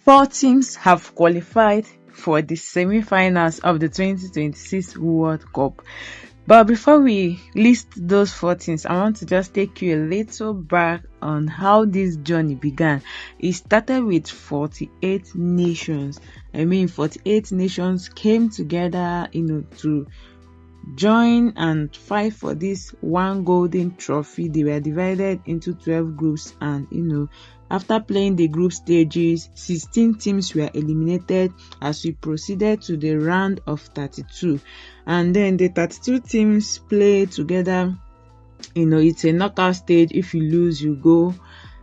Four teams have qualified for the semi-finals of the 2026 World Cup. But before we list those four teams, I want to just take you a little back on how this journey began. It started with 48 nations. 48 nations came together, to join and fight for this one golden trophy. They were divided into 12 groups, and after playing the group stages, 16 teams were eliminated as we proceeded to the round of 32. And then the 32 teams play together. It's a knockout stage. If you lose, you go.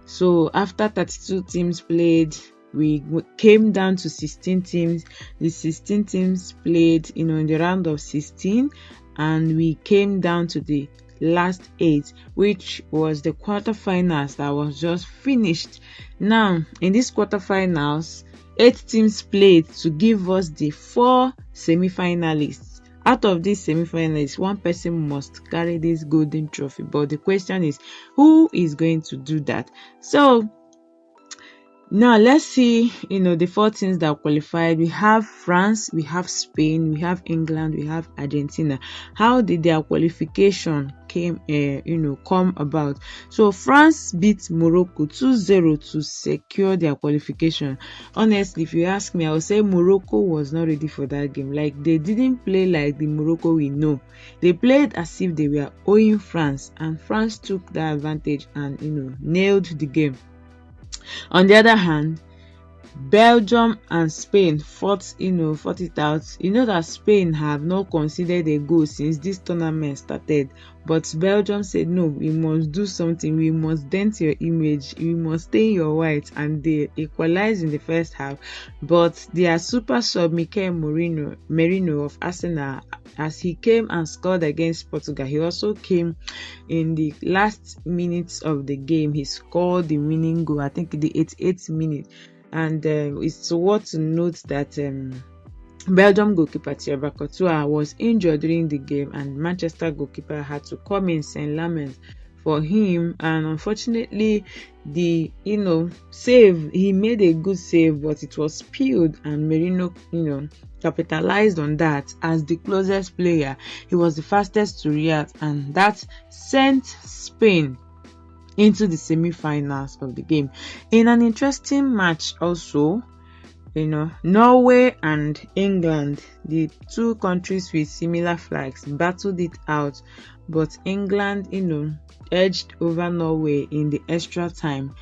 So after 32 teams played, we came down to 16 teams. The 16 teams played, in the round of 16, and we came down to the last 8, which was the quarterfinals that was just finished. Now, in these quarterfinals, 8 teams played to give us the 4 semi-finalists. Out of these semi-finalists, one person must carry this golden trophy. But the question is, who is going to do that? So now let's see, the 4 teams that qualified. We have France, we have Spain, we have England, we have Argentina. How did their qualification come about? So France beat Morocco 2-0 to secure their qualification. Honestly, if you ask me, I would say Morocco was not ready for that game. Like, they didn't play like the Morocco we know. They played as if they were owing France, and France took that advantage and nailed the game. On the other hand, Belgium and Spain fought it out. That Spain have not conceded a goal since this tournament started, but Belgium said, no, we must do something. We must dent your image. We must stain your white, and they equalized in the first half. But their super sub Mikel Merino of Arsenal, as he came and scored against Portugal, he also came in the last minutes of the game. He scored the winning goal, I think in the 88th minute. And it's worth to note that Belgium goalkeeper Thierry Courtois was injured during the game, and Manchester goalkeeper had to come in St. Lament for him. And unfortunately, the save, he made a good save, but it was spilled, and Merino capitalized on that. As the closest player, he was the fastest to react, and that sent Spain into the semi-finals of the game. In an interesting match also, Norway and England, the two countries with similar flags, battled it out, but England edged over Norway in the extra time,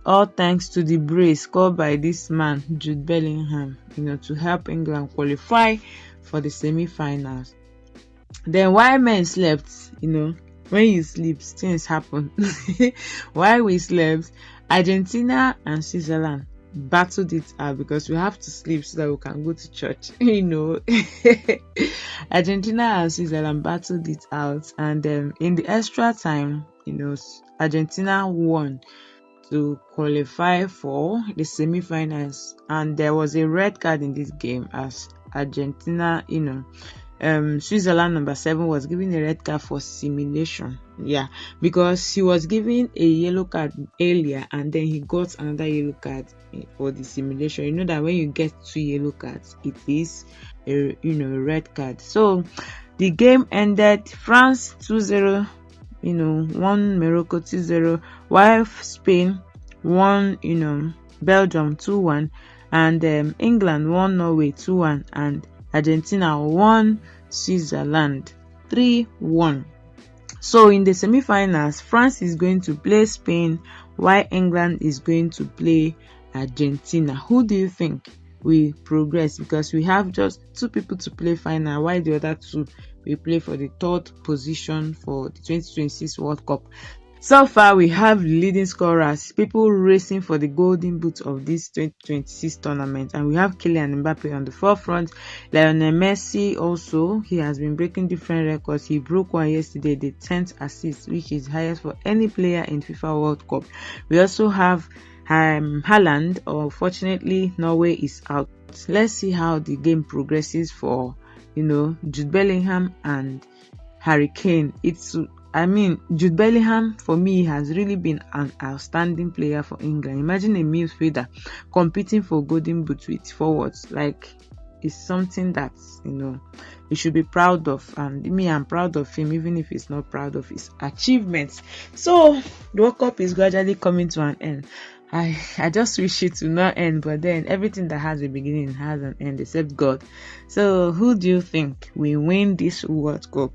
all thanks to the brace scored by this man Jude Bellingham, to help England qualify for the semi-finals. Then while men slept, when you sleep, things happen. While we slept, Argentina and Switzerland battled it out, because we have to sleep so that we can go to church. Argentina and Switzerland battled it out, and in the extra time, Argentina won to qualify for the semi-finals, and there was a red card in this game as Argentina, Switzerland number 7 was given a red card for simulation. Yeah, because he was given a yellow card earlier, and then he got another yellow card for the simulation. You know that when you get 2 yellow cards, it is a red card. So the game ended France 2-0, won Morocco 2-0, while Spain won Belgium 2-1, and England won Norway 2-1, and Argentina won Switzerland 3-1. So in the semi-finals, France is going to play Spain, while England is going to play Argentina. Who do you think will progress? Because we have just 2 people to play final, while the other 2 will play for the 3rd position for the 2026 World Cup. So far, we have leading scorers, people racing for the golden boot of this 2026 tournament, and we have Kylian Mbappe on the forefront. Lionel Messi also, he has been breaking different records. He broke one yesterday, the 10th assist, which is highest for any player in FIFA World Cup. We also have Haaland. Unfortunately, Norway is out. Let's see how the game progresses for Jude Bellingham and Harry Kane. It's I mean, Jude Bellingham for me has really been an outstanding player for England. Imagine a midfielder competing for golden boot with forwards. Like, it's something that, he should be proud of. And me, I'm proud of him, even if he's not proud of his achievements. So the World Cup is gradually coming to an end. I just wish it to not end, but then everything that has a beginning has an end, except God. So who do you think will win this World Cup?